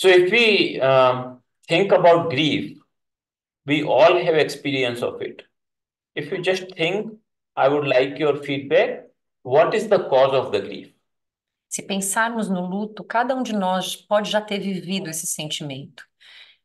So if we think about grief, we all have experience of it. If you just think, I would like your feedback. What is the cause of the grief? Se pensarmos no luto, cada um de nós pode já ter vivido esse sentimento.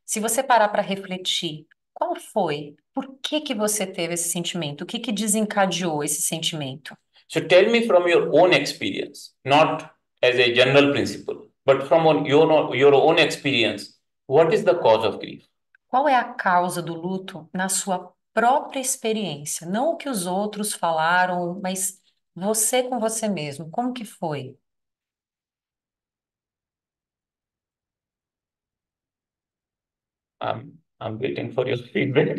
Se você parar para refletir, qual foi? Por que que você teve esse sentimento? O que que desencadeou esse sentimento? So tell me from your own experience, not as a general principle, but from your own experience, what is the cause of grief? Qual é a causa do luto na sua própria experiência? Não o que os outros falaram, mas você com você mesmo. Como que foi? I'm waiting for your feedback.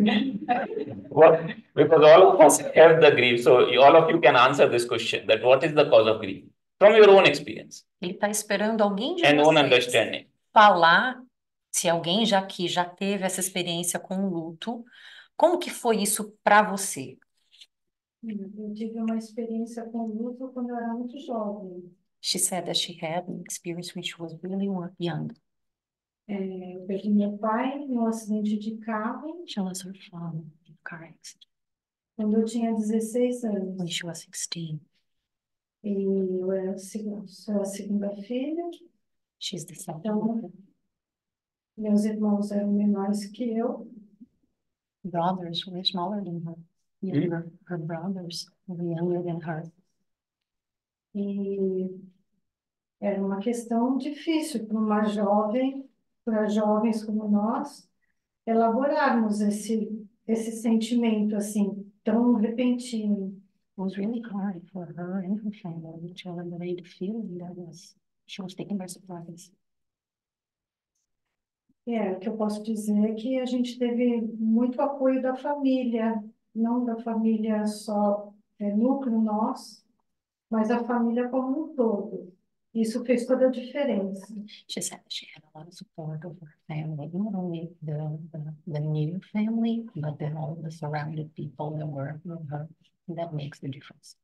What, because all of us have the grief, so all of you can answer this question: that what is the cause of grief from your own experience Ele está esperando alguém de and own vocês understanding. falar, se alguém já aqui já teve essa experiência com o luto, como que foi isso para você? Eu tive uma experiência com luto quando eu era muito jovem. She said that she had an experience when she was really young. Eu perdi meu pai em um acidente de carro She lost her father in a car accident quando eu tinha 16 when anos. she was 16. E eu era sou a segunda filha, She's the second então one. meus irmãos eram menores que eu. Brothers were smaller than her. Younger, her brothers were younger than her. E era uma questão difícil para uma jovem, para jovens como nós, elaborarmos esse sentimento assim tão repentino. It was really hard for her and her family to elaborate the feeling that she was taken by surprise. O que eu posso dizer é que a gente teve muito apoio da família, não da família só, núcleo nós, mas a família como um todo. Isso fez toda a diferença. She said that she had a lot of support of her family, not only the new family, but then all the surrounded people that were with her. That makes the difference.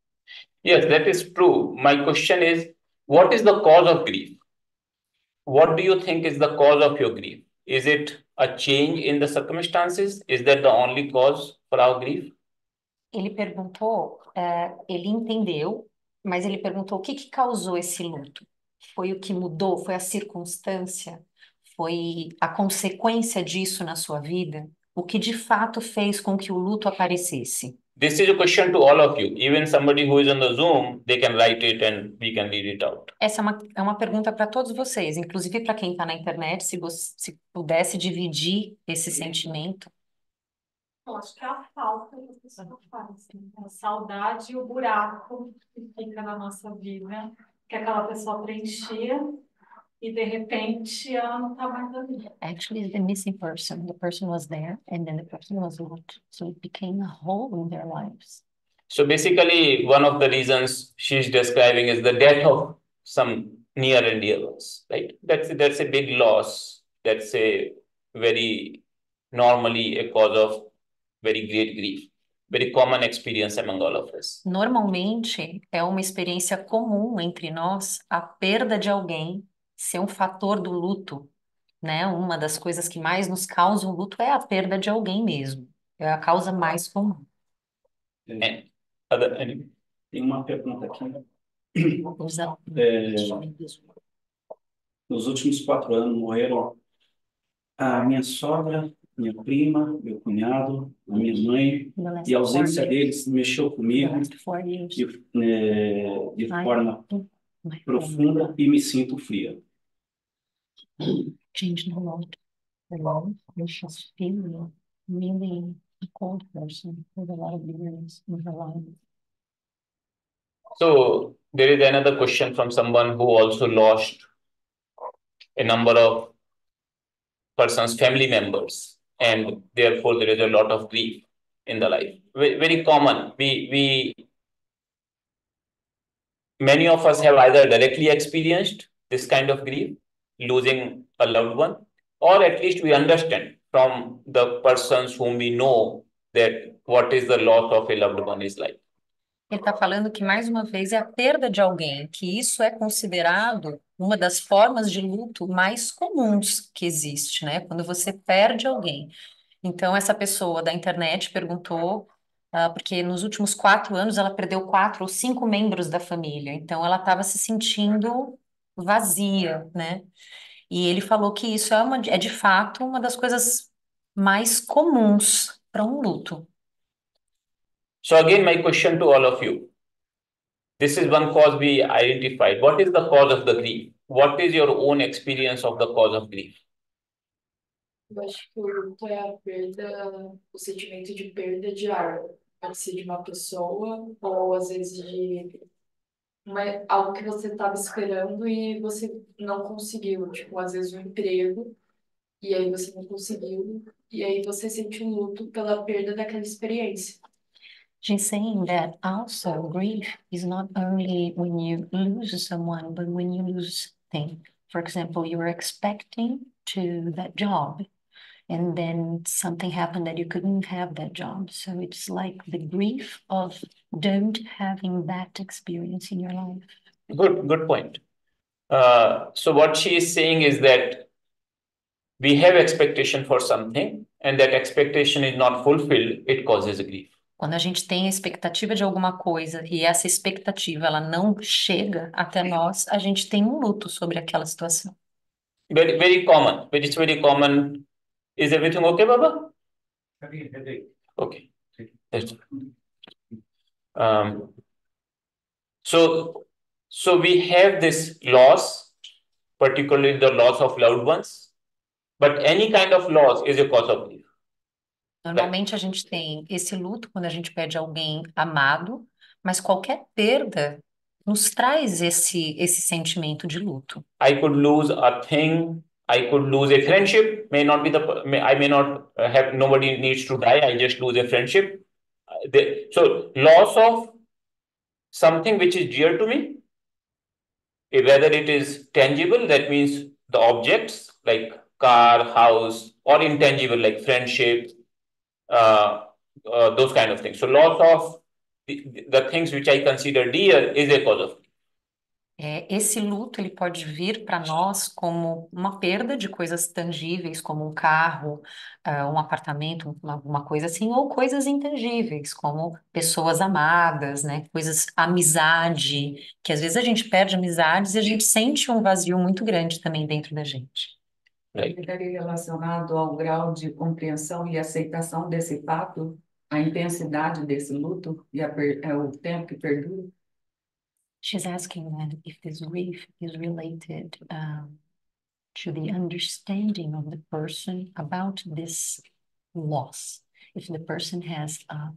Yes, that is true. My question is, what is the cause of grief? What do you think is the cause of your grief? Is it a change in the circumstances? Is that the only cause for our grief? Ele perguntou, ele entendeu, mas ele perguntou o que que causou esse luto? Foi o que mudou? Foi a circunstância? Foi a consequência disso na sua vida? O que de fato fez com que o luto aparecesse? This is a question to all of you. Even somebody who is on the Zoom, they can write it and we can read it out. Essa é uma pergunta para todos vocês, inclusive para quem está na internet, se você se pudesse dividir esse sentimento. Eu acho que é a falta que a pessoa faz, né? A saudade e o buraco que fica na nossa vida, que aquela pessoa preenchia e de repente ela não está mais ali. Actually, it's the missing person. The person was there, and then the person was lost. So it became a hole in their lives. So basically, one of the reasons she's describing is the death of some near and dear ones, right? That's a big loss. That's a very normally a cause of very great grief. Very common experience among all of us. Normalmente, é uma experiência comum entre nós a perda de alguém ser um fator do luto, né? Uma das coisas que mais nos causa o luto é a perda de alguém mesmo. É a causa mais comum. And Tem uma pergunta aqui. Usa- Nos últimos 4 anos morreram a minha sogra, minha prima, meu cunhado, a minha mãe, in the last e a ausência 4 deles mexeu the comigo last 4 years. de forma My profunda e me sinto fria. changed a lot. A lot. And she's feeling really a cold person with a lot of bitterness in her life. so there is another question from someone who also lost a number of person's family members, and therefore there is a lot of grief in the life. Very common. Many of us have either directly experienced this kind of grief, losing a loved one, or at least we understand from the persons whom we know that what is the loss of a loved one is like. Ele está falando que, mais uma vez, é a perda de alguém, que isso é considerado uma das formas de luto mais comuns que existe, né? Quando você perde alguém. Então, essa pessoa da internet perguntou, porque nos últimos 4 anos ela perdeu 4 ou 5 membros da família, então ela estava se sentindo vazia, né? E ele falou que isso é de fato uma das coisas mais comuns para um luto. So again, my question to all of you. This is one cause we identified. What is the cause of the grief? What is your own experience of the cause of grief? Eu acho que o luto é a perda, o sentimento de perda de algo. Pode ser de uma pessoa, ou às vezes de algo que você estava esperando e você não conseguiu. Tipo, às vezes um emprego, e aí você não conseguiu, e aí você sente um luto pela perda daquela experiência. She's saying that also grief is not only when you lose someone, but when you lose things. For example, you were expecting to that job, and then something happened that you couldn't have that job. So it's like the grief of don't having that experience in your life. Good point. So what she is saying is that we have expectation for something, and that expectation is not fulfilled, it causes grief. Quando a gente tem a expectativa de alguma coisa e essa expectativa ela não chega até nós, a gente tem um luto sobre aquela situação. Very, very common. It's very common. Is everything okay, Baba? Okay. That's so we have this loss, particularly the loss of loved ones, but any kind of loss is a cause of grief. Normalmente a gente tem esse luto quando a gente perde alguém amado, mas qualquer perda nos traz esse sentimento de luto. I could lose a thing. I could lose a friendship. May not be I may not have, nobody needs to die. I just lose a friendship. So loss of something which is dear to me, whether it is tangible, that means the objects like car, house, or intangible like friendship, those kind of things. So loss of the things which I consider dear is a cause of. Esse luto ele pode vir para nós como uma perda de coisas tangíveis, como um carro, um apartamento, alguma coisa assim, ou coisas intangíveis, como pessoas amadas, né? Coisas, amizade, que às vezes a gente perde amizades e a gente sente um vazio muito grande também dentro da gente. Right. Estaria relacionado ao grau de compreensão e aceitação desse fato, a intensidade desse luto e o tempo que perdura? She's asking then if this grief is related to the understanding of the person about this loss. If the person has a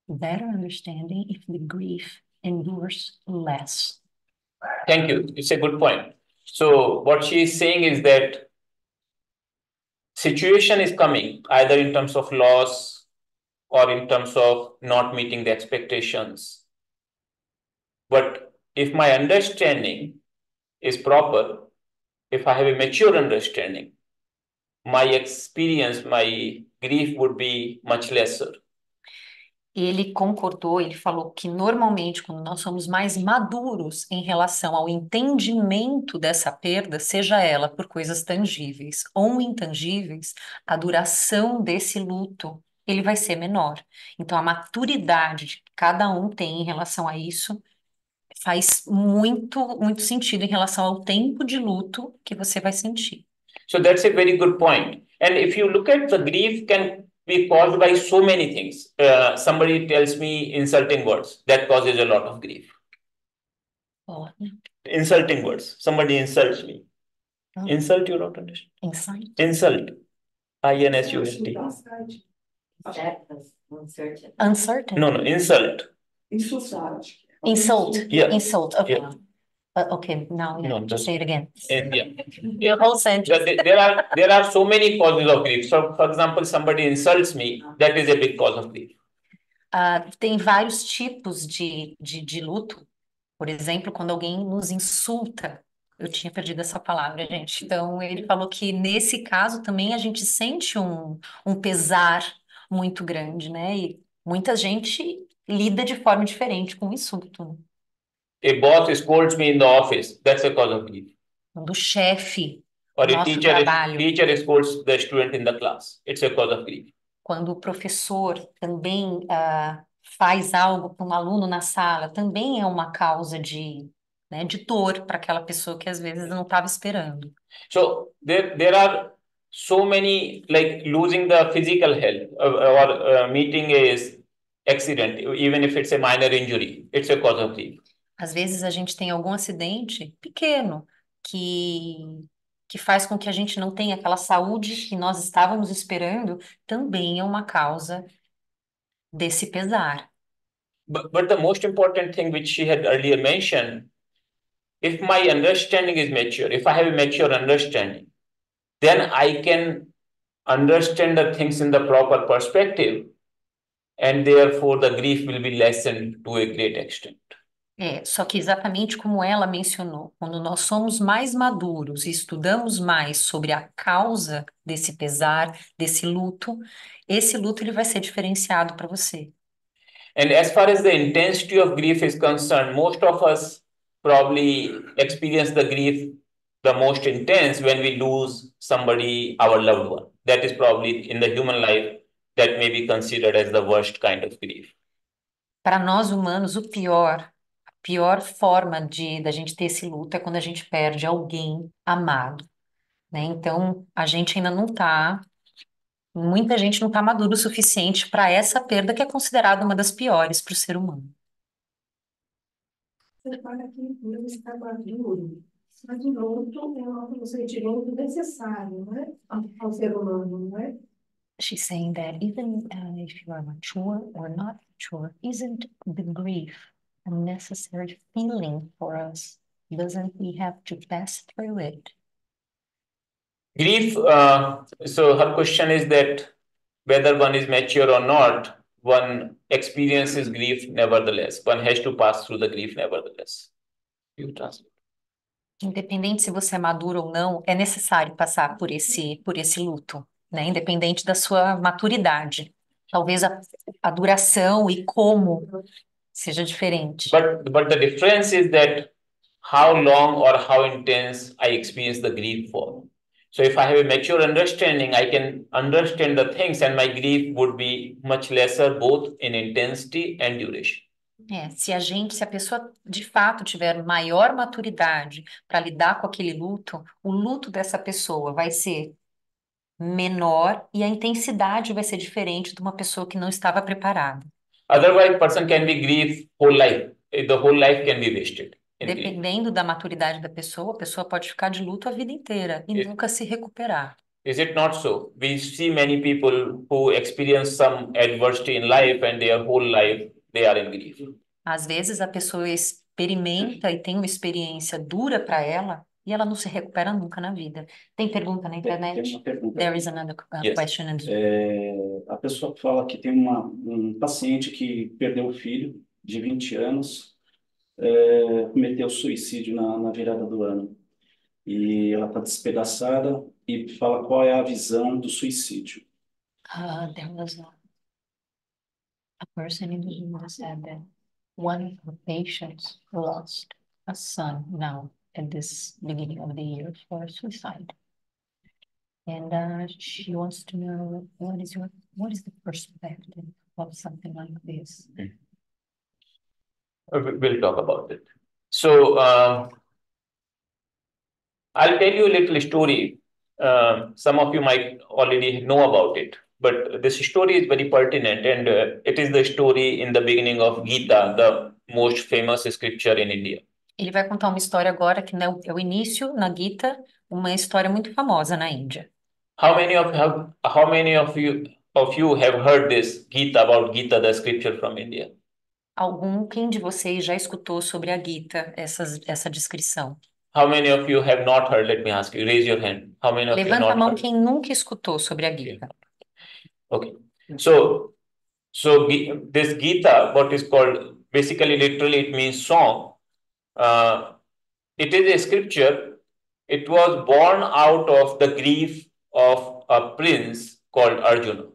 better understanding, if the grief endures less. Thank you. It's a good point. So what she is saying is that situation is coming either in terms of loss or in terms of not meeting the expectations. But if my understanding is proper, if I have a mature understanding, my experience, my grief would be much lesser. Ele concordou, ele falou que normalmente, quando nós somos mais maduros em relação ao entendimento dessa perda, seja ela por coisas tangíveis ou intangíveis, a duração desse luto, ele vai ser menor. Então, a maturidade que cada um tem em relação a isso faz muito sentido em relação ao tempo de luto que você vai sentir. So that's a very good point. And if you look at the grief can be caused by so many things. Somebody tells me insulting words, that causes a lot of grief. Oh, Insulting words. Somebody insults me. Oh. Insult, you don't understand? Insight. Insult. INSULT. Uncertain. No, insult. Insultar. Insult. Yeah. Insult. Okay. Yeah. Okay, now you No, have to say it again. Yeah. Your whole sentence. There are so many causes of grief. So, for example, somebody insults me, that is a big cause of grief. Tem vários tipos de luto. Por exemplo, quando alguém nos insulta. Eu tinha perdido essa palavra, gente. Então, ele falou que nesse caso também a gente sente um pesar muito grande, né? E muita gente lida de forma diferente com o insulto, né? A boss scolds me in the office, that's a cause of grief. Quando o chefe or do a nosso trabalho, teacher scolds the student in the class. It's a cause of grief. quando o professor também faz algo para um aluno na sala, também é uma causa né, de dor para aquela pessoa que às vezes não estava esperando. So there are so many, like losing the physical health or meeting a accident, even if it's a minor injury, it's a cause of grief. Às vezes a gente tem algum acidente pequeno que faz com que a gente não tenha aquela saúde que nós estávamos esperando, também é uma causa desse pesar. But the most important thing which she had earlier mentioned, if my understanding is mature, if I have a mature understanding, then I can understand the things in the proper perspective, and therefore the grief will be lessened to a great extent. Só que exatamente como ela mencionou, quando nós somos mais maduros e estudamos mais sobre a causa desse pesar, desse luto, esse luto ele vai ser diferenciado para você. And as far as the intensity of grief is concerned, most of us probably experience the grief the most intense when we lose somebody, our loved one. That is probably in the human life that may be considered as the worst kind of grief. Para nós humanos, a pior forma da gente ter esse luto é quando a gente perde alguém amado, né? Então, a gente ainda não tá, muita gente não está maduro o suficiente para essa perda que é considerada uma das piores para o ser humano. Você fala que não está maduro, mas o luto é um sentimento necessário, né? Ao ser humano, não é? She's saying that even if you are mature or not mature, isn't the grief a necessary feeling for us? Doesn't we have to pass through it? Grief, so her question is that whether one is mature or not, one experiences grief nevertheless. One has to pass through the grief nevertheless. You translate. Independente se você é maduro ou não, é necessário passar por esse luto, né? Independente da sua maturidade. Talvez a duração e como seja diferente. But the difference is that how long or how intense I experience the grief for. So if I have a mature understanding, I can understand the things and my grief would be much lesser both in intensity and duration. Se a pessoa de fato tiver maior maturidade para lidar com aquele luto, o luto dessa pessoa vai ser menor e a intensidade vai ser diferente de uma pessoa que não estava preparada. Otherwise, person can be grief whole life. The whole life can be wasted in grief. Dependendo da maturidade da pessoa, a pessoa pode ficar de luto a vida inteira e nunca se recuperar. Is it not so? We see many people who experience some adversity in life and their whole life they are in grief. Às vezes a pessoa experimenta e tem uma experiência dura para ela e ela não se recupera nunca na vida. Tem pergunta na internet? Tem uma pergunta. There is another Yes. question. A pessoa fala que tem um paciente que perdeu o filho de 20 anos, cometeu suicídio na virada do ano. E ela está despedaçada e fala qual é a visão do suicídio. There was a person in the room that said that one of the patients lost a son now at this beginning of the year for suicide. And she wants to know what is the perspective of something like this? We'll talk about it. So I'll tell you a little story. Some of you might already know about it, but this story is very pertinent, and it is the story in the beginning of Gita, the most famous scripture in India. Ele vai contar uma história agora que é o início na Gita, uma história muito famosa na Índia. How many of you have heard this Gita about Gita, the scripture from India? Quem de vocês já escutou sobre a Gita, essa descrição? How many of you have not heard? Let me ask you. Raise your hand. How many of you Levanta a not mão heard? quem nunca escutou sobre a Gita. Okay. So this Gita, what is called, basically, literally, it means song. It is a scripture. It was born out of the grief of a prince called Arjuna.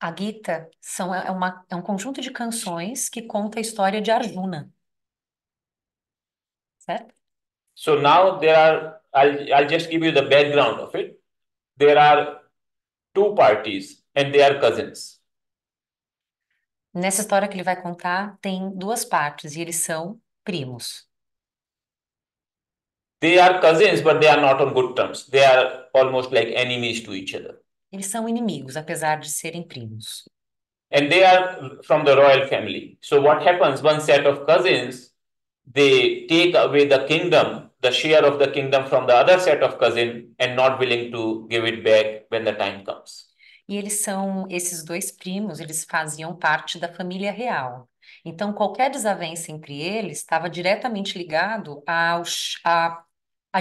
A Gita é um conjunto de canções que conta a história de Arjuna. Certo? So now I'll just give you the background of it. There are two parties and they are cousins. Nessa história que ele vai contar, tem duas partes e eles são primos. They are cousins, but they are not on good terms. They are almost like enemies to each other. Eles são inimigos, apesar de serem primos. And they are from the royal family. So what happens, one set of cousins, they take away the kingdom, the share of the kingdom from the other set of cousin and not willing to give it back when the time comes. E esses dois primos, eles faziam parte da família real. Então, qualquer desavença entre eles estava diretamente ligado à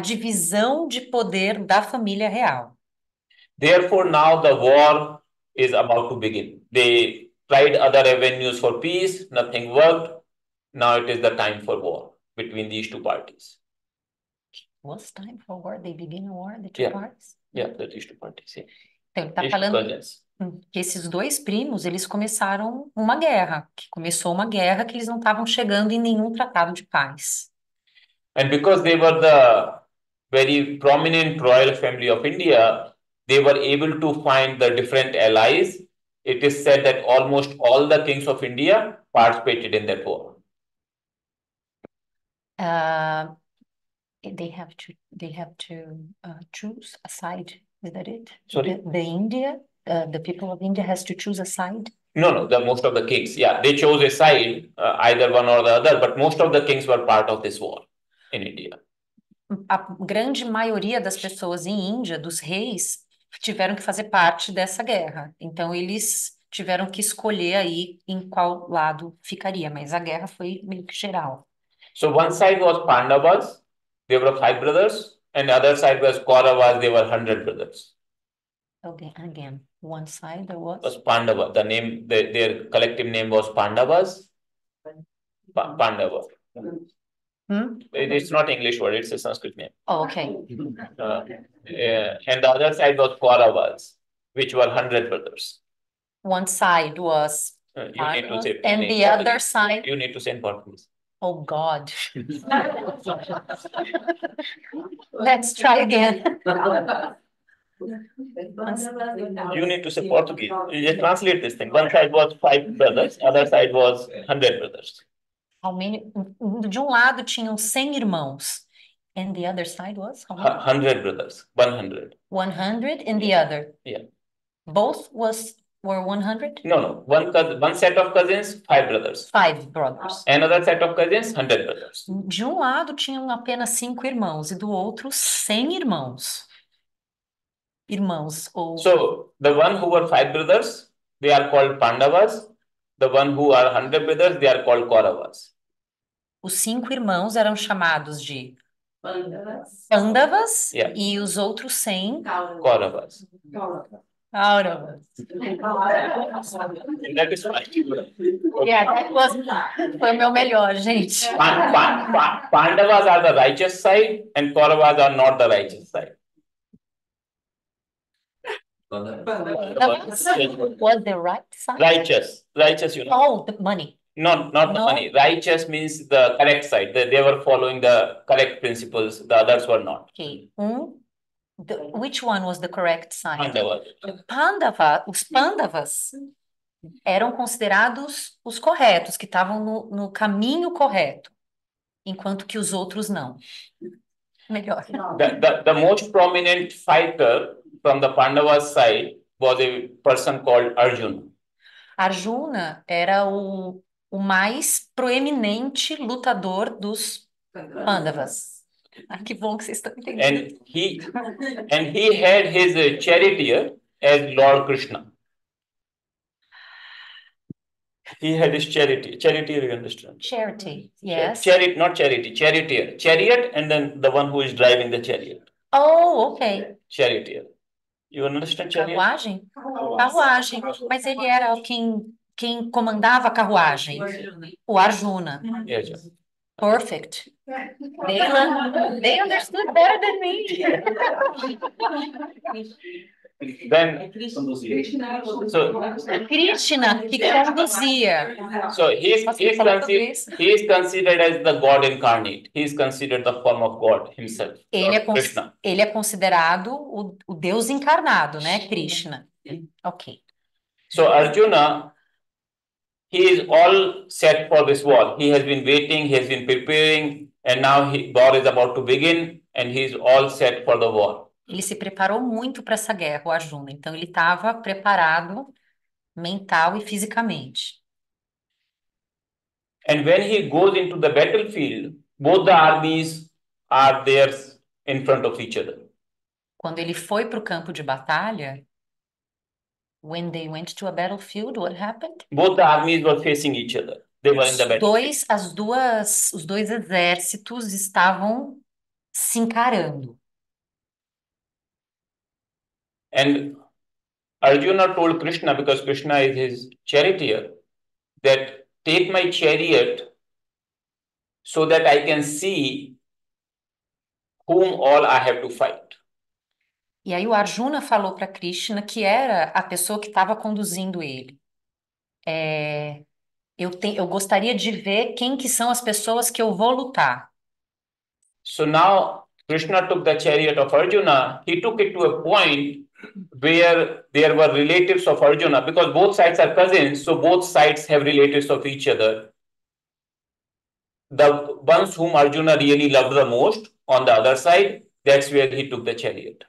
divisão de poder da família real. Therefore, now the war is about to begin. They tried other avenues for peace, nothing worked. Now it is the time for war between these two parties. Was time for war? They begin a war, the two Yeah. parties? Yeah, these two parties. Yeah. Então, ele está These falando cousins. que esses dois primos, eles começaram uma guerra, que eles não estavam chegando em nenhum tratado de paz. And because they were the very prominent royal family of India, they were able to find the different allies. It is said that almost all the kings of India participated in that war. They have to choose a side. Is that it? Sorry? The people of India has to choose a side. No, most of the kings, yeah, they chose a side, either one or the other, but most of the kings were part of this war in India. A grande maioria das pessoas em Índia, dos reis, tiveram que fazer parte dessa guerra. Então, eles tiveram que escolher aí em qual lado ficaria, mas a guerra foi meio que geral. So one side was Pandavas, they were 5 brothers, and the other side was Kauravas, they were 100 brothers. Okay, again, one side there was Was Pandava, the name, their collective name was Pandavas. Pandava. It's not English word, it's a Sanskrit name. Oh, okay. And the other side was Kauravas, which were 100 brothers. One side was You need to say and in the other Portuguese. side, You need to say in Portuguese. oh God. Let's try again. You need to say Portuguese. You just translate this thing. One side was 5 brothers, other side was 100 brothers. How many? De lado tinham 100 irmãos. And the other side was how many? 100 brothers, 100. 100 and the other. Yeah. Both were 100? No. One set of cousins, 5 brothers. 5 brothers. Another set of cousins, 100 brothers. De lado tinham apenas 5 irmãos e do outro 100 irmãos. Irmãos ou So the one who were 5 brothers, they are called Pandavas. The one who are 100 brothers, they are called Kauravas. os 5 irmãos eram chamados de Pandavas Yeah. e os outros 100 Kauravas. Kauravas. That is fine. Yeah, foi o meu melhor, gente. Pandavas are the righteous side and Kauravas are not the righteous side. Was the right side? Righteous, you know. Oh, the money. Not the No. money. Righteous means the correct side. They were following the correct principles. The others were not. Okay. Which one was the correct side? Pandavas. Os Pandavas eram considerados os corretos, que estavam no caminho correto, enquanto que os outros não. Melhor. The most prominent fighter from the Pandavas side was a person called Arjuna. Arjuna era o mais proeminente lutador dos Pandavas. Ah, que bom que vocês estão entendendo. And he had his charioteer as Lord Krishna. He had his charioteer, you understand? Charity, yes. Not charity, charioteer. Chariot and then the one who is driving the chariot. Oh, okay. Charioteer. You understand chariot? Carruagem? Carruagem. Mas ele era quem comandava a carruagem. O Arjuna. Yes. Perfect. They understood better than me. Then, conduzir. so, Krishna que conduzia. so he's Posso falar sobre isso? he is considered as the God incarnate. He is considered the form of God himself, Ele é, Lord Krishna. ele é considerado o Deus encarnado, né, Krishna? Ok. So Arjuna, he is all set for this war. He has been waiting, he has been preparing, and now war is about to begin, and he is all set for the war. Ele se preparou muito para essa guerra, o Arjuna. Então, ele estava preparado mental e fisicamente. And when he goes into the battlefield, both the armies are there in front of each other. Quando ele foi para o campo de batalha, when they went to a battlefield, what happened? Both the armies were facing each other. They were in the battlefield. Os dois exércitos estavam se encarando. And Arjuna told Krishna, because Krishna is his charioteer, that take my chariot so that I can see whom all I have to fight. E aí o Arjuna falou para Krishna, que era a pessoa que estava conduzindo ele. Eu gostaria de ver quem que são as pessoas que eu vou lutar. So now Krishna took the chariot of Arjuna. He took it to a point where there were relatives of Arjuna, because both sides are cousins, so both sides have relatives of each other. The ones whom Arjuna really loved the most on the other side, that's where he took the chariot.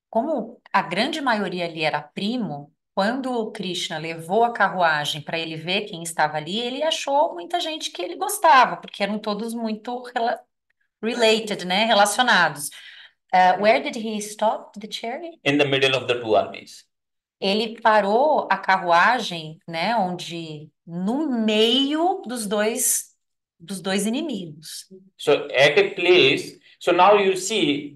Como a grande maioria ali era primo, quando o Krishna levou a carruagem para ele ver quem estava ali, ele achou muita gente que ele gostava, porque eram todos muito related, né, relacionados. Where did he stop the chariot? In the middle of the two armies. Ele parou a carruagem, né, no meio dos dois inimigos. So at a place, so now you see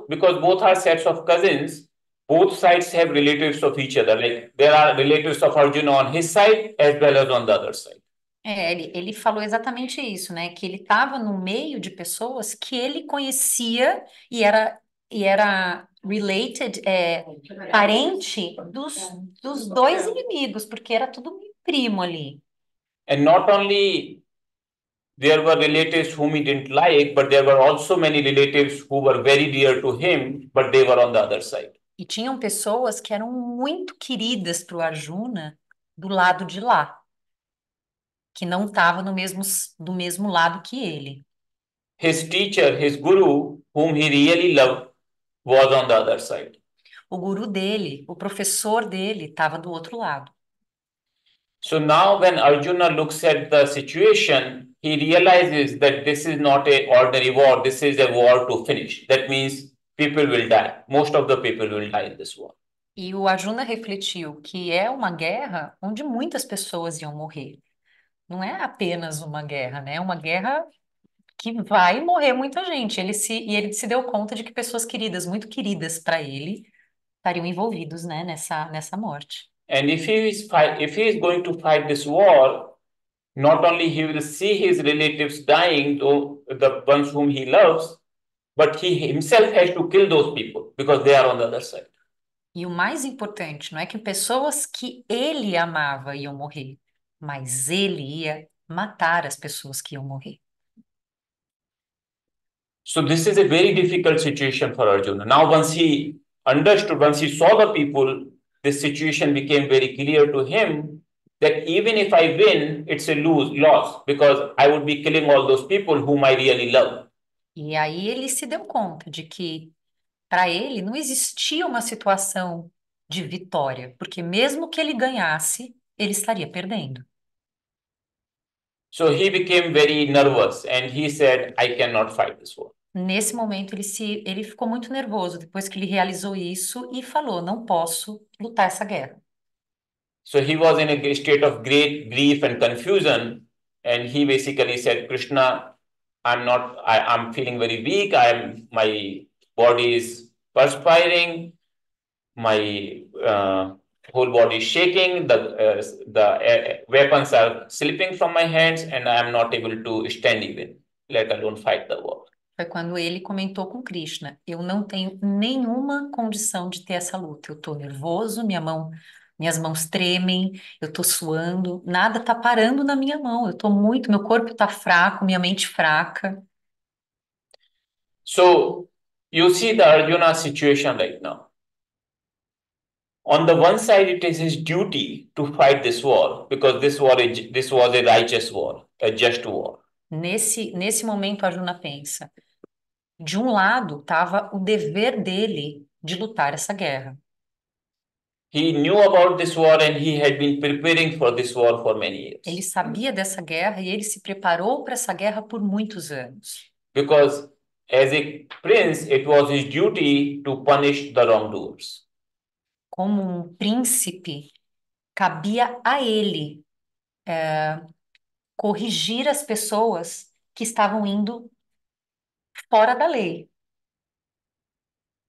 because both are sets of cousins, both sides have relatives of each other. Like there are relatives of Arjuna on his side as well as on the other side. Ele falou exatamente isso, né? Que ele estava no meio de pessoas que ele conhecia e era related, parente dos dois inimigos, porque era tudo primo ali. And not only there were relatives whom he didn't like, but there were also many relatives who were very dear to him, but they were on the other side. E tinham pessoas que eram muito queridas para o Arjuna do lado de lá, que não estavam do mesmo lado que ele. His teacher, his guru, whom he really loved, was on the other side. O guru dele, o professor dele, estava do outro lado. So now when Arjuna looks at the situation, he realizes that this is not an ordinary war, this is a war to finish. That means people will die. Most of the people will die in this war. E o Arjuna refletiu que é uma guerra onde muitas pessoas iam morrer. Não é apenas uma guerra, né? É uma guerra que vai morrer muita gente. Ele se deu conta de que pessoas queridas, muito queridas para ele, estariam envolvidos, né, nessa morte. And if he is going to fight this war, not only he will see his relatives dying, the ones whom he loves, but he himself has to kill those people because they are on the other side. E o mais importante, não é que pessoas que ele amava iam morrer, mas ele ia matar as pessoas que iam morrer. So this is a very difficult situation for Arjuna. Now once he saw the people, this situation became very clear to him that even if I win, it's a loss, because I would be killing all those people whom I really love. E aí ele se deu conta de que para ele não existia uma situação de vitória, porque mesmo que ele ganhasse, ele estaria perdendo. So he became very nervous and he said, I cannot fight this war. Nesse momento ele ficou muito nervoso depois que ele realizou isso e falou, não posso lutar essa guerra. So he was in a state of great grief and confusion, and he basically said, Krishna, I'm feeling very weak, my body is perspiring, my whole body is shaking, the weapons are slipping from my hands, and I am not able to stand even, let alone fight the war. Foi quando ele comentou com Krishna: eu não tenho nenhuma condição de ter essa luta. Eu estou nervoso, minhas mãos tremem, eu estou suando, nada está parando na minha mão. Eu estou muito, meu corpo está fraco, minha mente fraca. So you see the Arjuna situation right now. On the one side, it is his duty to fight this war because this was a righteous war, a just war. Nesse momento, Arjuna pensa: de um lado estava o dever dele de lutar essa guerra. He knew about this war and he had been preparing for this war for many Ele years. sabia dessa guerra e ele se preparou para essa guerra por muitos anos. Because as a prince, it was his duty to punish the wrongdoers. Como um príncipe, cabia a ele corrigir as pessoas que estavam indo fora da lei.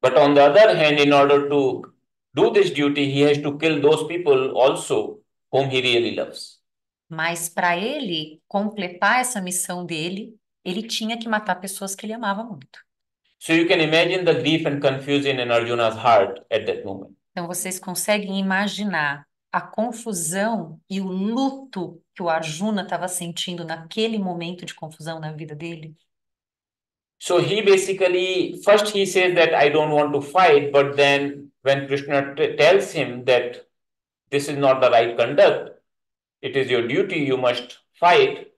But on the other hand, in order to do this duty, he has to kill those people also whom he really loves. Mas para ele completar essa missão dele, ele tinha que matar pessoas que ele amava muito. So you can imagine the grief and confusion in Arjuna's heart at that moment. Então vocês conseguem imaginar a confusão e o luto que o Arjuna estava sentindo naquele momento de confusão na vida dele? So he basically, first he says that I don't want to fight, but then when Krishna tells him that this is not the right conduct, it is your duty, you must fight,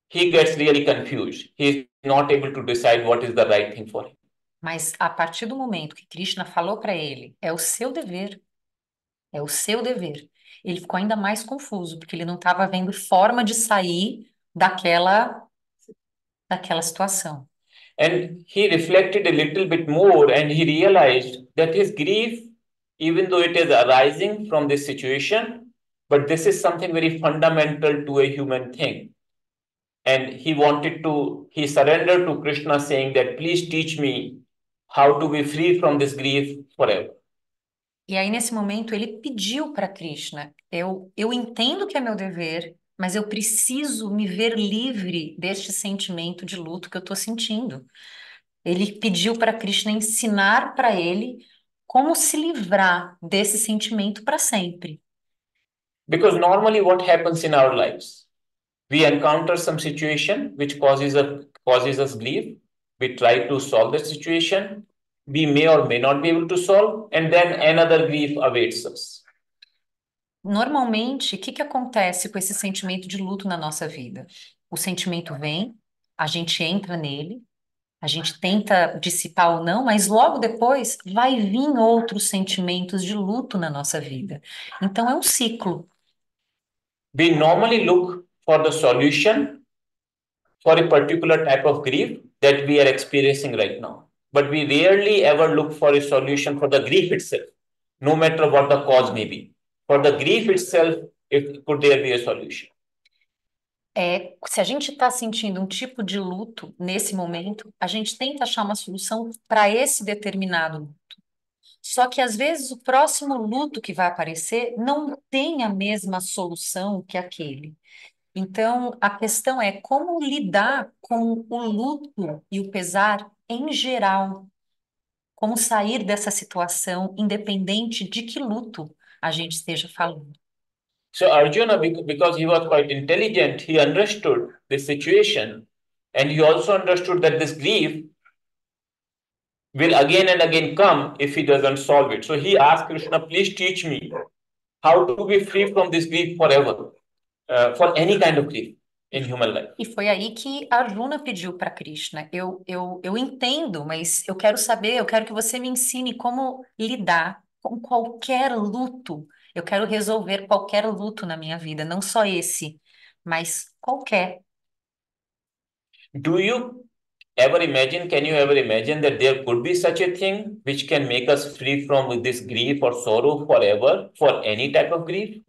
he gets really confused. He is not able to decide what is the right thing for him. Mas a partir do momento que Krishna falou para ele, é o seu dever, é o seu dever, ele ficou ainda mais confuso, porque ele não estava vendo forma de sair daquela situação. And he reflected a little bit more and he realized that his grief, even though it is arising from this situation, but this is something very fundamental to a human thing. And he surrendered to Krishna saying that, please teach me how to be free from this grief forever. E aí, nesse momento, ele pediu para Krishna: eu entendo que é meu dever, mas eu preciso me ver livre deste sentimento de luto que eu estou sentindo. Ele pediu para Krishna ensinar para ele como se livrar desse sentimento para sempre. Because normally what happens in our lives? We encounter some situation which causes us grief. We try to solve the situation. We may or may not be able to solve, and then another grief awaits us. Normalmente, o que acontece com esse sentimento de luto na nossa vida? O sentimento vem, a gente entra nele, a gente tenta dissipar ou não, mas logo depois vai vir outros sentimentos de luto na nossa vida. Então é um ciclo. We normally look for the solution for a particular type of grief that we are experiencing right now. But we rarely ever look for a solution for the grief itself, no matter what the cause may be. For the grief itself, could there be a solution? Se a gente está sentindo um tipo de luto nesse momento, a gente tenta achar uma solução para esse determinado luto. Só que às vezes o próximo luto que vai aparecer não tem a mesma solução que aquele. Então, a questão é como lidar com o luto e o pesar em geral. Como sair dessa situação, independente de que luto a gente esteja falando. So Arjuna, because he was quite intelligent, he understood this situation, and he also understood that this grief will again and again come if he doesn't solve it. So he asked Krishna, please teach me how to be free from this grief forever, for any kind of grief in human life. E foi aí que Arjuna pediu para Krishna: eu entendo, mas eu quero saber, eu quero que você me ensine como lidar com qualquer luto. Eu quero resolver qualquer luto na minha vida, não só esse, mas qualquer. Can you ever imagine that there could be such a thing which can make us free from this grief or sorrow forever for any type of grief?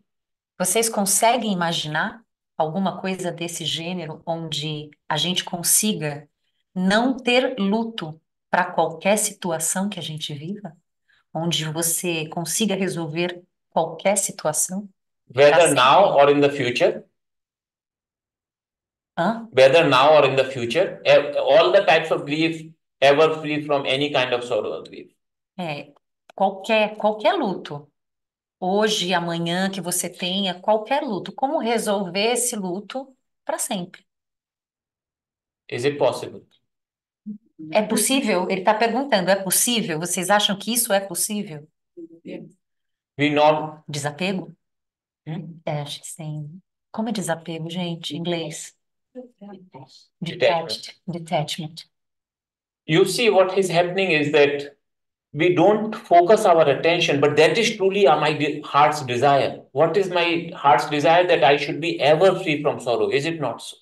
Vocês conseguem imaginar alguma coisa desse gênero onde a gente consiga não ter luto para qualquer situação que a gente viva? Onde você consiga resolver qualquer situação? Whether sempre. now or in the future? Hã? Whether now or in the future, all the types of grief ever free from any kind of sorrow or grief. É, qualquer luto. Hoje, amanhã que você tenha, qualquer luto. Como resolver esse luto para sempre? Is it possible? É possível? Ele está perguntando, é possível? Vocês acham que isso é possível? We not. Desapego? Hmm? É, sem. Como é desapego, gente, em inglês? Detachment. Detachment. You see, what is happening is that we don't focus our attention, but that is truly my heart's desire. What is my heart's desire? That I should be ever free from sorrow. Is it not so?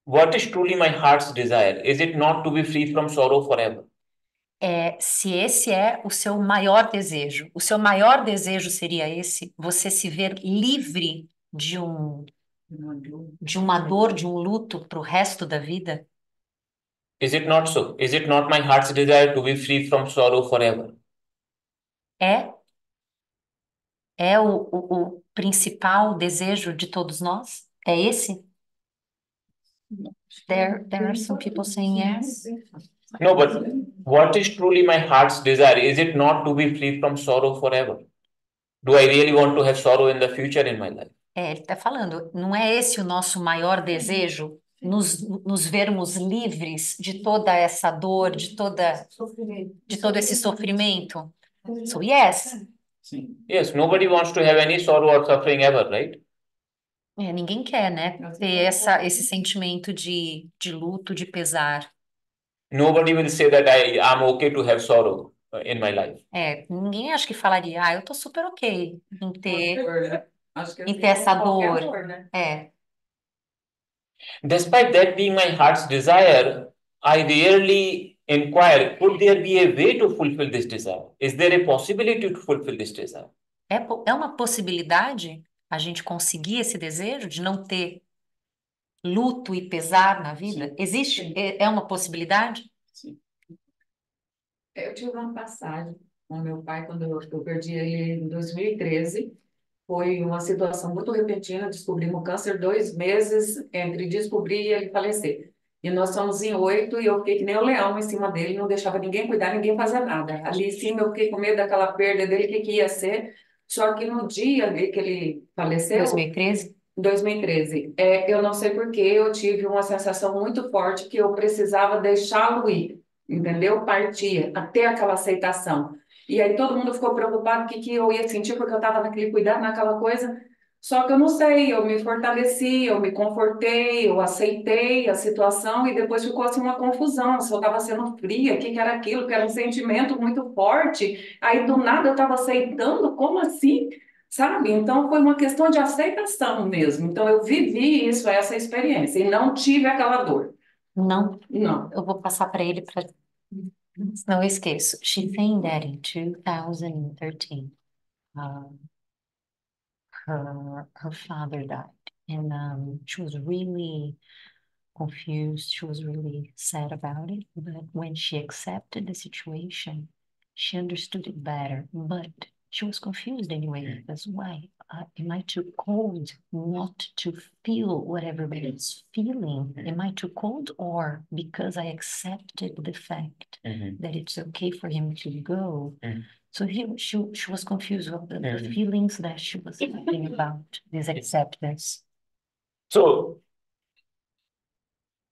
What is truly my heart's desire? Is it not to be free from sorrow forever? Se esse é o seu maior desejo, o seu maior desejo seria esse, você se ver livre de uma dor, de um luto para o resto da vida? Is it not so? Is it not my heart's desire to be free from sorrow forever? É, é o principal desejo de todos nós? É esse? There are some people saying yes. No, but what is truly my heart's desire? Is it not to be free from sorrow forever? Do I really want to have sorrow in the future in my life? Ele está falando, não é esse o nosso maior desejo? Nos vermos livres de toda essa dor, de todo esse sofrimento? So, yes. Sim. Yes, nobody wants to have any sorrow or suffering ever, right? Ninguém quer, né? Ter esse sentimento de luto, de pesar. Nobody will say that I'm okay to have sorrow in my life. Ninguém acha que falaria, eu tô super ok em ter, Acho que em ter essa qualquer dor. né? Despite that being my heart's desire, I rarely inquire, could there be a way to fulfill this desire? Is there a possibility to fulfill this desire? É uma possibilidade a gente conseguir esse desejo de não ter luto e pesar na vida? Sim. Existe? É uma possibilidade? Sim. Eu tive uma passagem com meu pai quando eu perdi ele em 2013. Foi uma situação muito repentina. Descobrimos câncer 2 meses entre descobrir e ele falecer. E nós somos em 8 e eu fiquei que nem o leão em cima dele, não deixava ninguém cuidar, ninguém fazia nada. Ali em cima eu fiquei com medo daquela perda dele, o que ia ser. Só que no dia ali que ele faleceu, 2013? 2013. Eu não sei por que eu tive uma sensação muito forte que eu precisava deixá-lo ir, entendeu? Partir, até aquela aceitação. E aí todo mundo ficou preocupado o que eu ia sentir, porque eu estava naquele cuidado, naquela coisa. Só que eu não sei, eu me fortaleci, eu me confortei, eu aceitei a situação e depois ficou assim uma confusão. Se eu estava sendo fria, o que era aquilo, que era um sentimento muito forte. Aí do nada eu estava aceitando, como assim? Sabe? Então foi uma questão de aceitação mesmo. Então eu vivi isso, essa experiência, e não tive aquela dor. Não. Não. Eu vou passar para ele, senão eu esqueço. She saying that in 2013, her father died, and she was really confused. She was really sad about it. But when she accepted the situation, she understood it better. But she was confused anyway, because why? Am I too cold not to feel what everybody's feeling? Am I too cold, or because I accepted the fact that it's okay for him to go? So she was confused with the feelings that she was having about this acceptance. So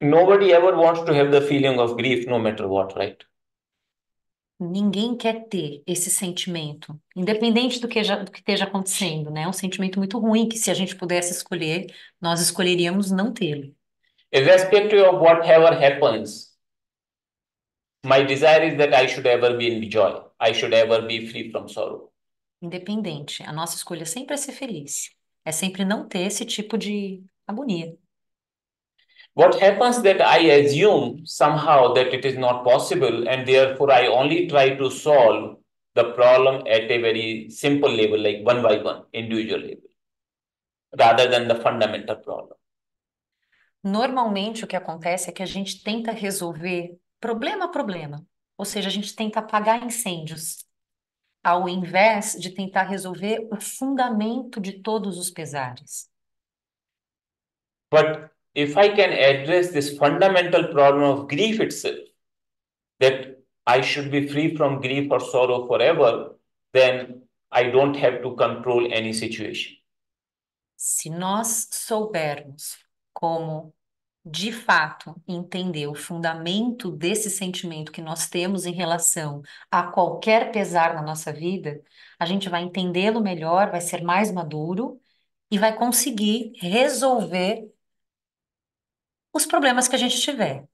nobody ever wants to have the feeling of grief, no matter what, right? Ninguém quer ter esse sentimento, independente do que esteja acontecendo, né? É um sentimento muito ruim que, se a gente pudesse escolher, nós escolheríamos não tê-lo. Irrespective of whatever happens, my desire is that I should ever be in joy. I should ever be free from sorrow. Independente, a nossa escolha sempre é ser feliz. É sempre não ter esse tipo de agonia. What happens that I assume somehow that it is not possible, and therefore I only try to solve the problem at a very simple level, like one by one, individual level, rather than the fundamental problem. Normalmente, o que acontece é que a gente tenta resolver problema a problema, ou seja, a gente tenta apagar incêndios, ao invés de tentar resolver o fundamento de todos os pesares. But if I can address this fundamental problem of grief itself, that I should be free from grief or sorrow forever, then I don't have to control any situation. Se nós soubermos como, de fato, entender o fundamento desse sentimento que nós temos em relação a qualquer pesar na nossa vida, a gente vai entendê-lo melhor, vai ser mais maduro e vai conseguir resolver os problemas que a gente tiver.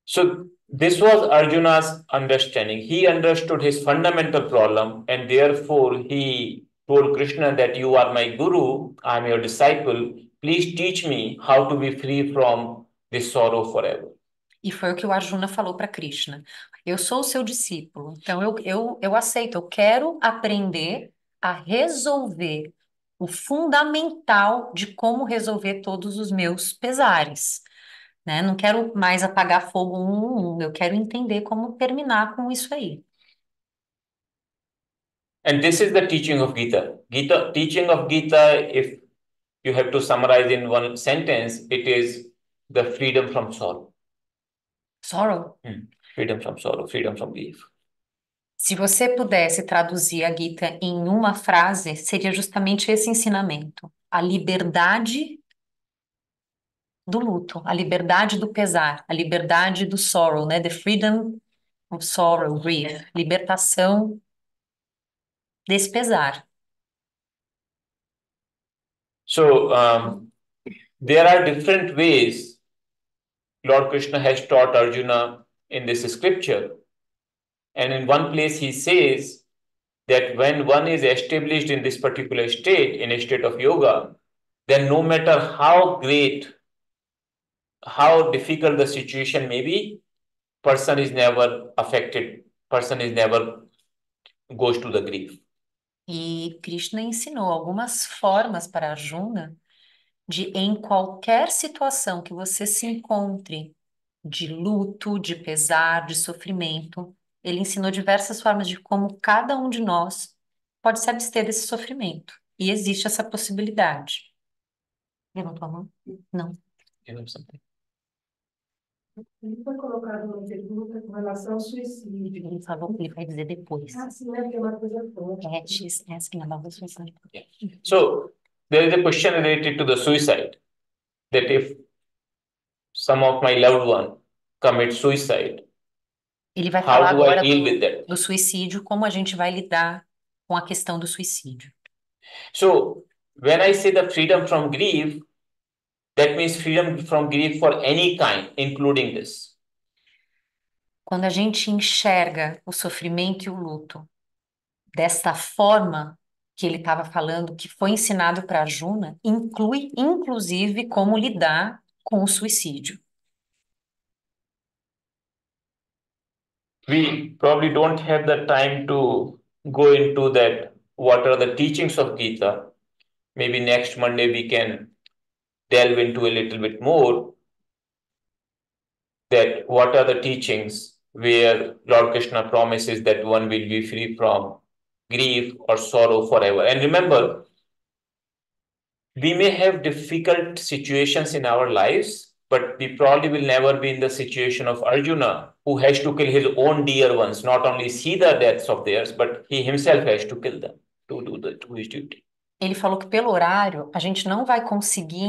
So this was Arjuna's understanding. He understood his fundamental problem, and therefore he told Krishna that you are my guru, I am your disciple. Please teach me how to be free from this sorrow forever. E foi o que o Arjuna falou para Krishna. Eu sou o seu discípulo, então eu aceito, eu quero aprender a resolver o fundamental de como resolver todos os meus pesares, né? Não quero mais apagar fogo um, eu quero entender como terminar com isso aí. And this is the teaching of Gita. Teaching of Gita, if you have to summarize in one sentence, it is the freedom from sorrow. Sorrow. Freedom from sorrow, freedom from grief. Se você pudesse traduzir a Gita em uma frase, seria justamente esse ensinamento: a liberdade do luto, a liberdade do pesar, a liberdade do sorrow, né? The freedom of sorrow, grief, libertação desse pesar. So there are different ways Lord Krishna has taught Arjuna in this scripture. And in one place he says that when one is established in this particular state, in a state of yoga, then no matter how great, how difficult the situation may be, person is never affected, person is never goes to the grief. E Krishna ensinou algumas formas para Arjuna de, em qualquer situação que você se encontre, de luto, de pesar, de sofrimento, ele ensinou diversas formas de como cada um de nós pode se abster desse sofrimento. E existe essa possibilidade. Levantou a mão? Não. You know something? Ele foi colocado uma pergunta com relação ao suicídio. Ele falou que ele vai dizer depois. Ah, sim, né? Que é uma coisa boa. She's asking about the suicide. So there is a question related to the suicide, that if some of my loved one commit suicide, Ele vai how falar do I agora deal with that? do suicídio, como a gente vai lidar com a questão do suicídio. So when I say the freedom from grief, that means freedom from grief for any kind, including this. Quando a gente enxerga o sofrimento e o luto desta forma que ele estava falando, que foi ensinado para Arjuna, inclui, inclusive, como lidar com o suicídio. We probably don't have the time to go into that. What are the teachings of Gita? Maybe next Monday we can delve into a little bit more, that what are the teachings where Lord Krishna promises that one will be free from grief or sorrow forever. And remember, we may have difficult situations in our lives, but we probably will never be in the situation of Arjuna, who has to kill his own dear ones, not only see the deaths of theirs, but he himself has to kill them to do his duty. Ele falou que pelo horário a gente não vai conseguir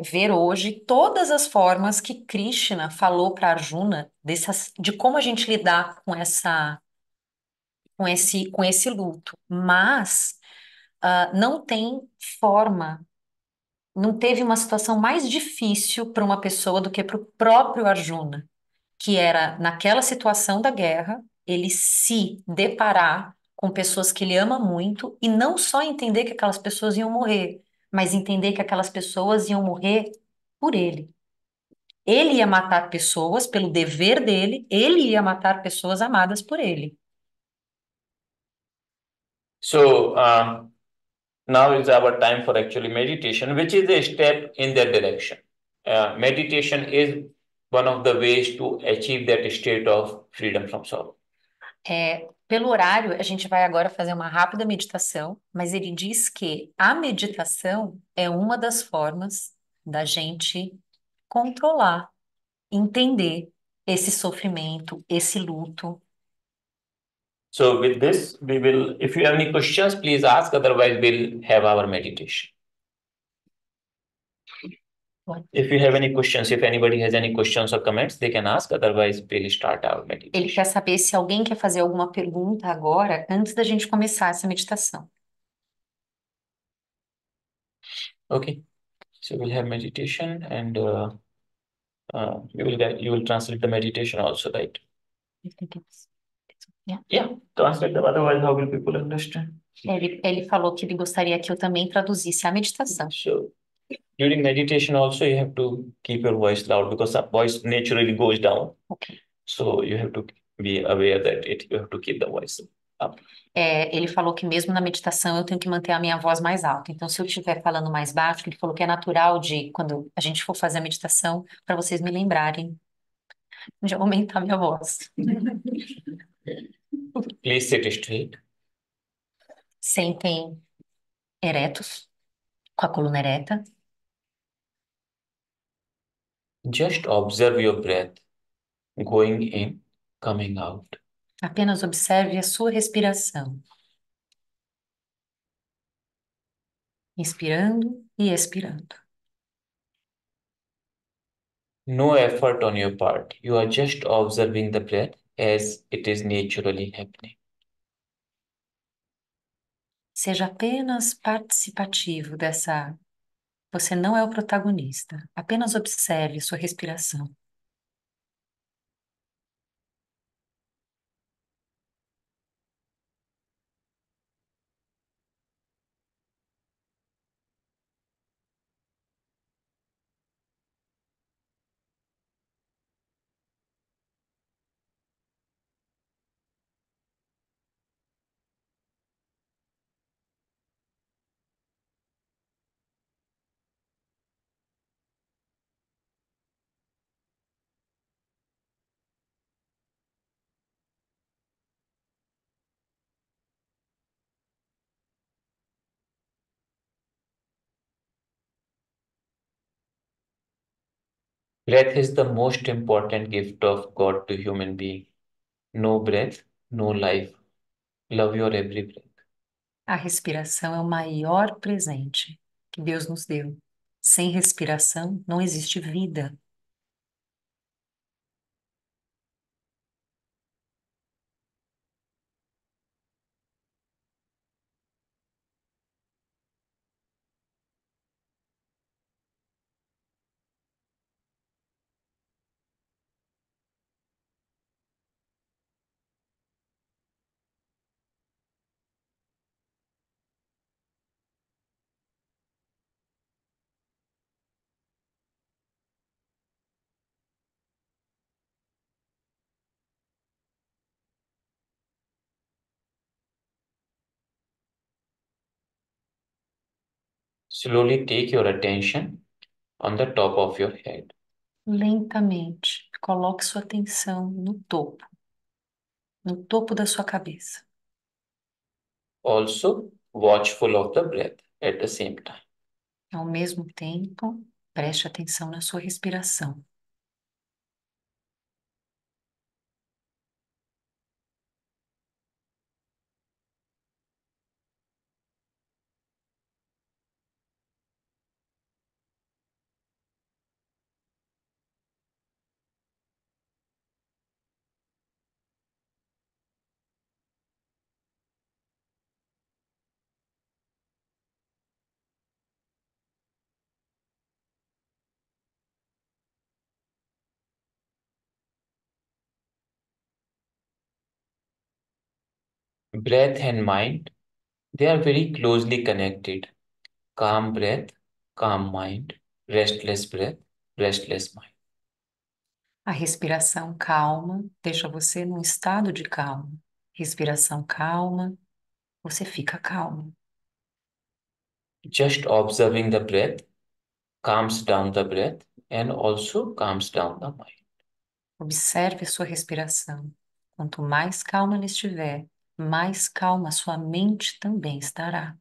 ver hoje todas as formas que Krishna falou para Arjuna de como a gente lidar com esse luto. Mas não tem forma, não teve uma situação mais difícil para uma pessoa do que para o próprio Arjuna, que era naquela situação da guerra, ele se deparar com pessoas que ele ama muito e não só entender que aquelas pessoas iam morrer, mas entender que aquelas pessoas iam morrer por ele. Ele ia matar pessoas pelo dever dele, ele ia matar pessoas amadas por ele. So now is our time for actually meditation, which is a step in that direction. Meditation is one of the ways to achieve that state of freedom from sorrow. Pelo horário, a gente vai agora fazer uma rápida meditação, mas ele diz que a meditação é uma das formas da gente controlar, entender esse sofrimento, esse luto. So with this, we will, if you have any questions, please ask. Otherwise, we'll have our meditation. If you have any questions, if anybody has any questions or comments, they can ask. Otherwise, we'll start our Ele meditation. quer saber se alguém quer fazer alguma pergunta agora, antes da gente começar essa meditação. Okay. So we'll have meditation, and you will translate the meditation also, right? I think yeah. Yeah, translate them. Otherwise, how will people understand? Ele falou que ele gostaria que eu também traduzisse a meditação. So during meditation also, you have to keep your voice loud because the voice naturally goes down. Ok. So you have to be aware that you have to keep the voice up. Ele falou que mesmo na meditação eu tenho que manter a minha voz mais alta. Então, se eu estiver falando mais baixo, ele falou que é natural de, quando a gente for fazer a meditação, para vocês me lembrarem de aumentar minha voz. Please sit straight. Sentem eretos, com a coluna ereta. Just observe your breath going in, coming out. Apenas observe a sua respiração. Inspirando e expirando. No effort on your part. You are just observing the breath as it is naturally happening. Seja apenas participativo dessa. Você não é o protagonista. Apenas observe sua respiração. Breath is the most important gift of God to human being. No breath, no life. Love your every breath. A respiração é o maior presente que Deus nos deu. Sem respiração não existe vida. Slowly take your attention on the top of your head. Lentamente, coloque sua atenção no topo da sua cabeça. Also, watchful of the breath at the same time. Ao mesmo tempo, preste atenção na sua respiração. Breath and mind, they are very closely connected. Calm breath, calm mind. Restless breath, restless mind. A respiração calma deixa você num estado de calma. Respiração calma, você fica calmo. Just observing the breath calms down the breath and also calms down the mind. Observe a sua respiração. Quanto mais calma ela estiver, mais calma sua mente também estará.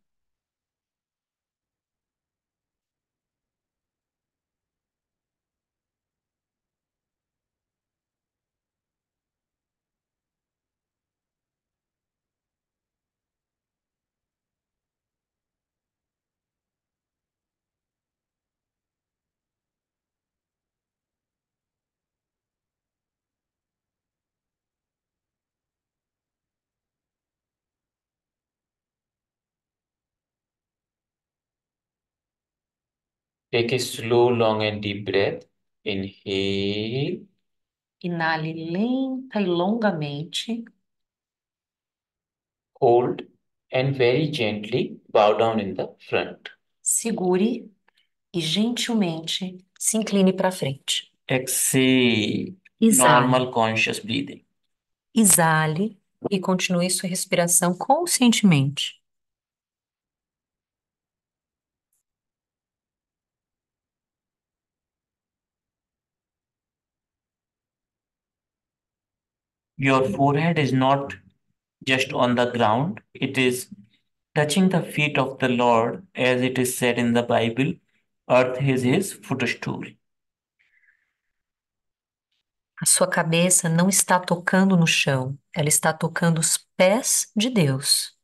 Take a slow, long, and deep breath. Inhale. Inale lenta e longamente. Hold, and very gently bow down in the front. Segure e gentilmente se incline para frente. Exhale. Exale. Normal conscious breathing. Exale e continue sua respiração conscientemente. Your forehead is not just on the ground, it is touching the feet of the Lord, as it is said in the Bible, earth is his footstool. A sua cabeça não está tocando no chão, ela está tocando os pés de Deus.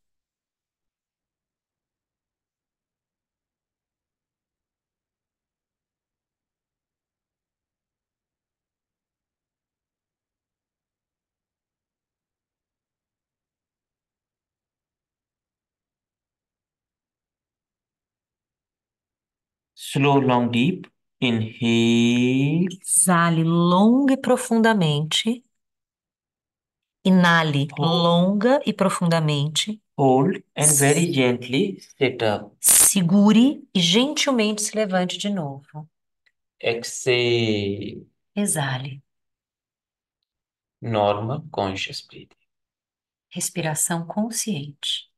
Slow, long, deep. Inhale. Exale longa e profundamente. Inale longa e profundamente. Hold and very gently sit up. Segure e gentilmente se levante de novo. Exhale. Exale. Normal conscious breathing. Respiração consciente.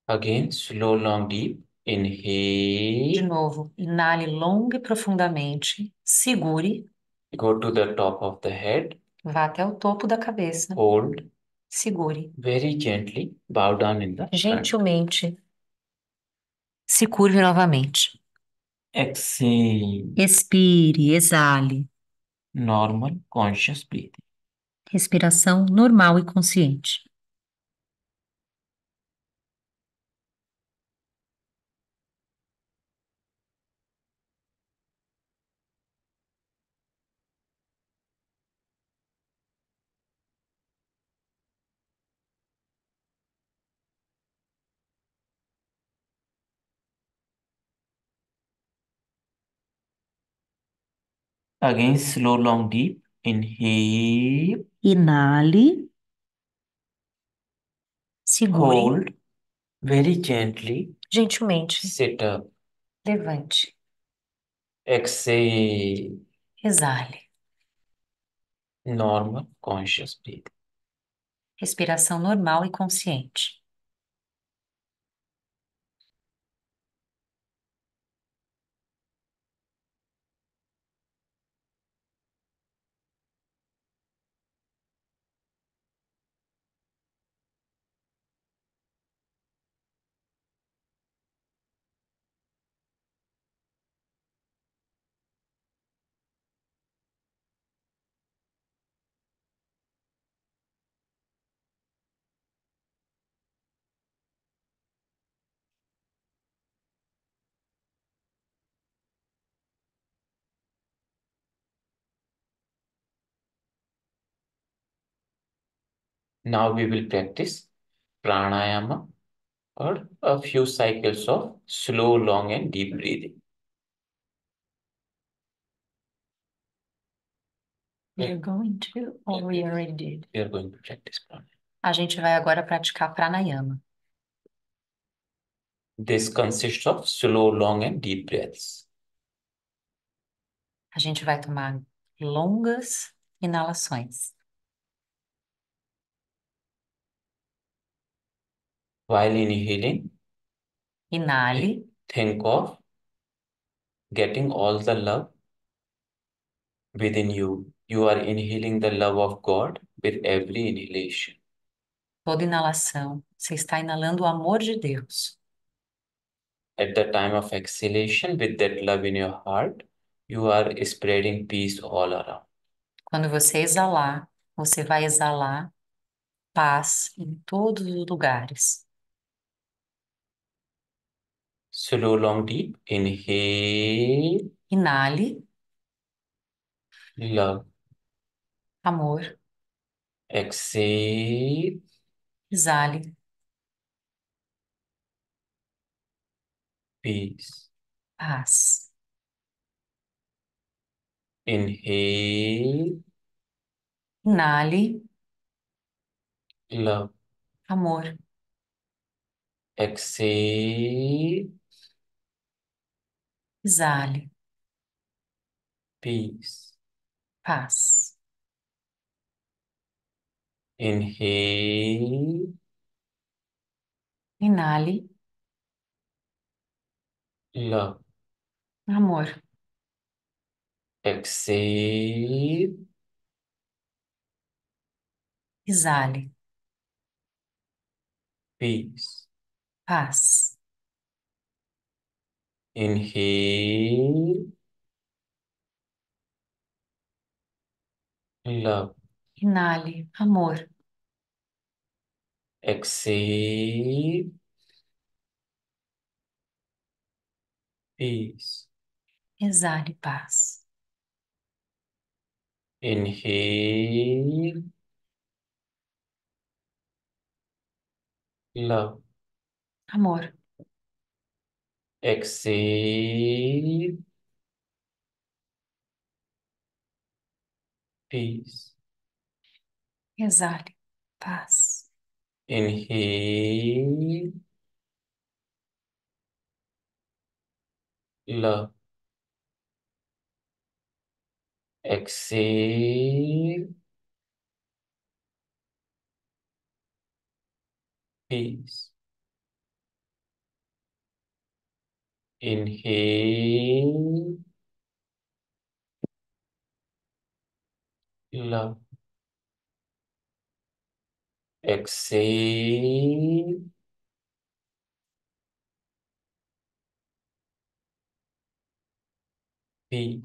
Again, slow, long, deep. De Inhale. novo, inale longa e profundamente. Segure. Go to the top of the head. Vá até o topo da cabeça. Hold. Segure. Very gently bow down in the front. Gentilmente. Se curve novamente. Exhale. Expire, exale. Normal conscious breathing. Respiração normal e consciente. Again, slow, long, deep. Inhale. Inale. Segure. Hold. Very gently Gentilmente. sit up. Levante. Exhale. Exale. Normal conscious breathing. Respiração normal e consciente. Now we will practice pranayama or a few cycles of slow, long, and deep breathing. We are going to, or we already did? We are going to practice pranayama. A gente vai agora praticar pranayama. This consists of slow, long, and deep breaths. A gente vai tomar longas inalações. While inhaling, Inale, think of getting all the love within you. You are inhaling the love of God with every inhalation. toda inalação. Você está inalando o amor de Deus. At the time of exhalation, with that love in your heart, you are spreading peace all around. Quando você exalar, você vai exalar paz em todos os lugares. Slow, long, deep. Inhale, Inale, love. amor. Exhale, Exale, peace. paz. Inhale, Inale, love. amor. Exhale, Exale, peace. paz. Inhale, Inale, love. amor. Exhale, Exale, peace. paz. Inhale, love. Inale, amor. Exhale, peace. Exale, paz. Inhale, love. Amor. Exhale, peace. Exale, paz. Inhale, love. Exhale, peace. Inhale, love. Exhale,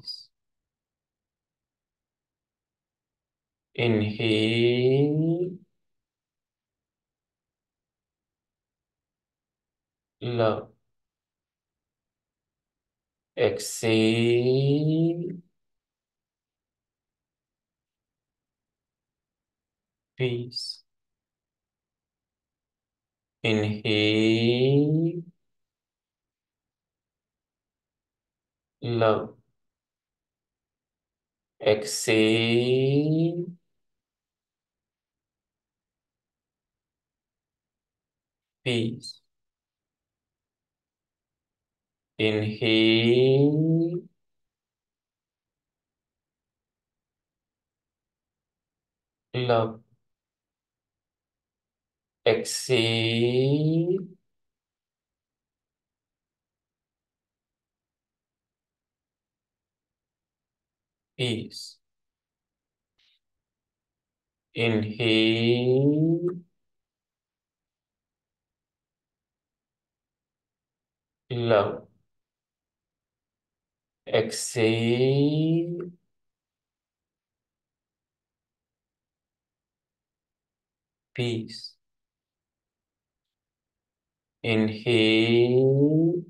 peace. Inhale, love. Exhale, peace. Inhale, love. Exhale, peace. Inhale, love. Exhale, peace. Inhale, love. Exhale, peace. Inhale,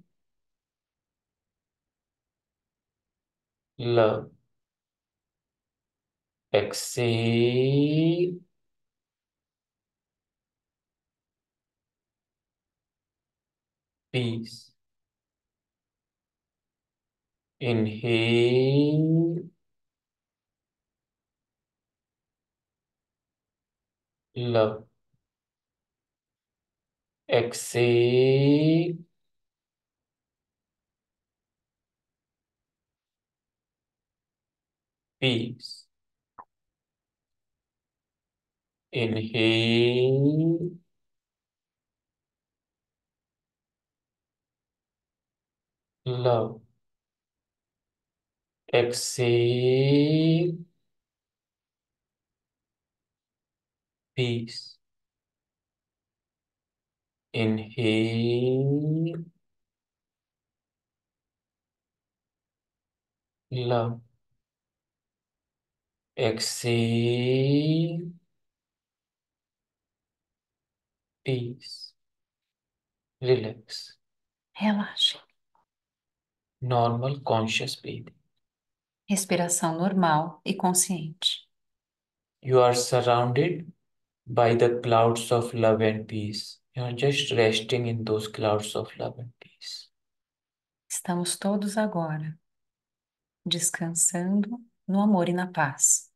love. Exhale, peace. Inhale, love. Exhale, peace. Inhale, love. Exhale, peace. Inhale, love. Exhale, peace. Relax. Relaxem. Normal conscious breathing. Respiração normal e consciente. You are surrounded by the clouds of love and peace. You are just resting in those clouds of love and peace. Estamos todos agora descansando no amor e na paz.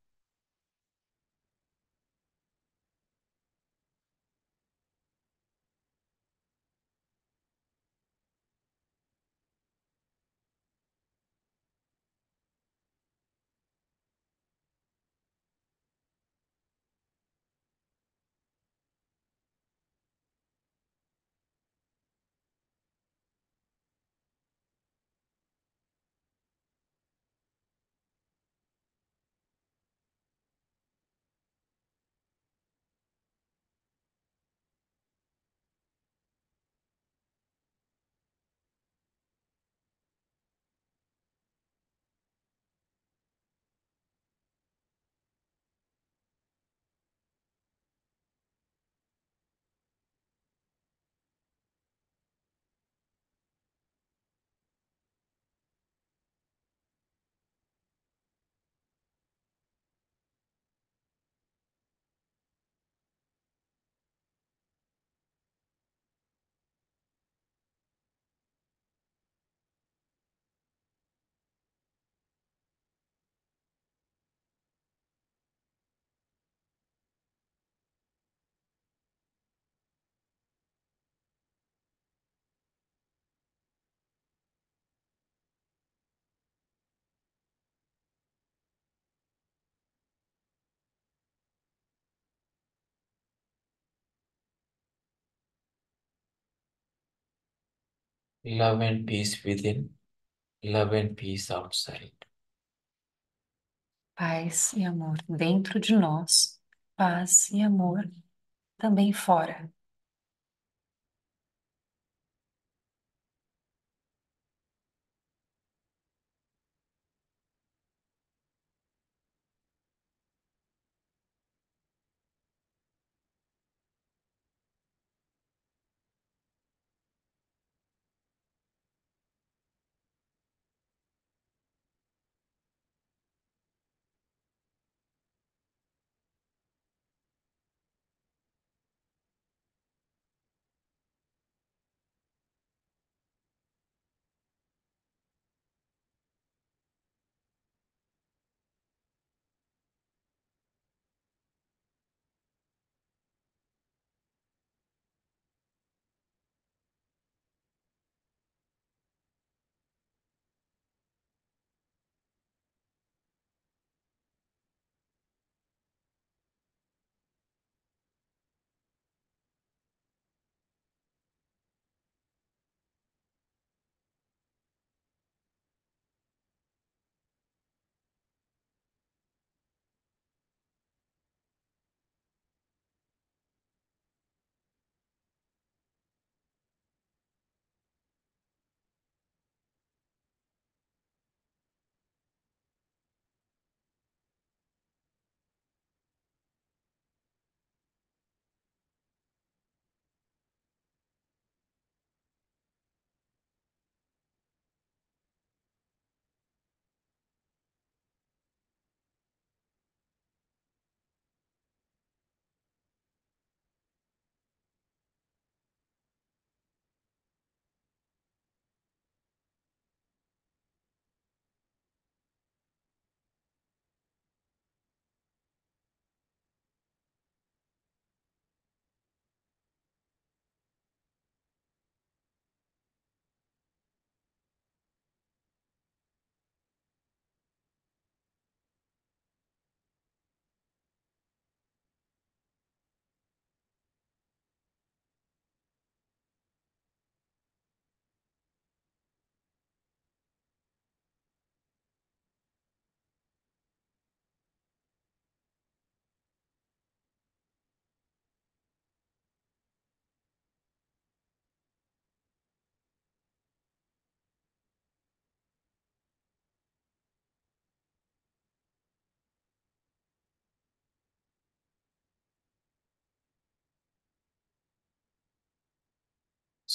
Love and peace within, love and peace outside. Paz e amor dentro de nós, paz e amor também fora.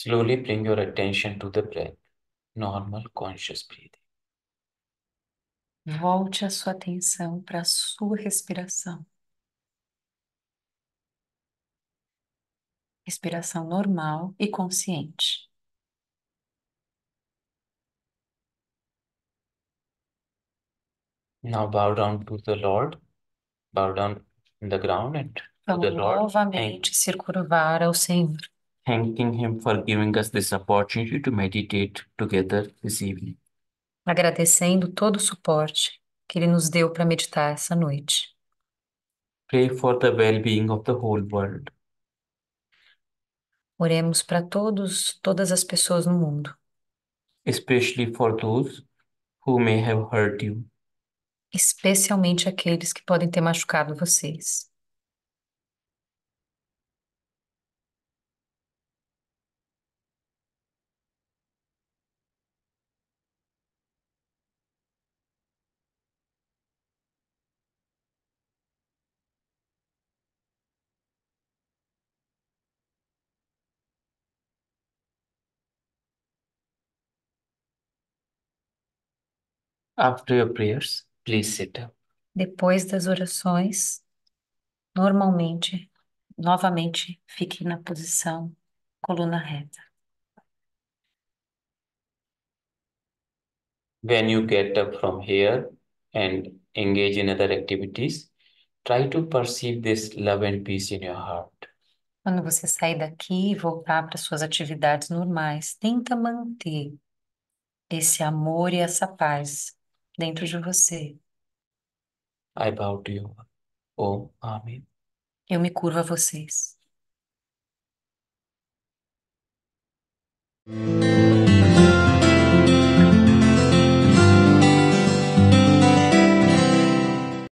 Slowly bring your attention to the breath, normal conscious breathing. Volte a sua atenção para a sua respiração. Respiração normal e consciente. Now bow down to the Lord, bow down in the ground and to Vamos the Lord, novamente se curvar ao Senhor, thanking Him for giving us this opportunity to meditate together this evening. agradecendo todo o suporte que Ele nos deu para meditar essa noite. Pray for the well-being of the whole world, Oremos para todas as pessoas no mundo, especially for those who may have hurt you. especialmente aqueles que podem ter machucado vocês. After your prayers, please sit up. Depois das orações, novamente, fique na posição coluna reta. When you get up from here and engage in other activities, try to perceive this love and peace in your heart. Quando você sair daqui e voltar para suas atividades normais, tenta manter esse amor e essa paz dentro de você. I bow to you. Om Amen. Eu me curvo a vocês.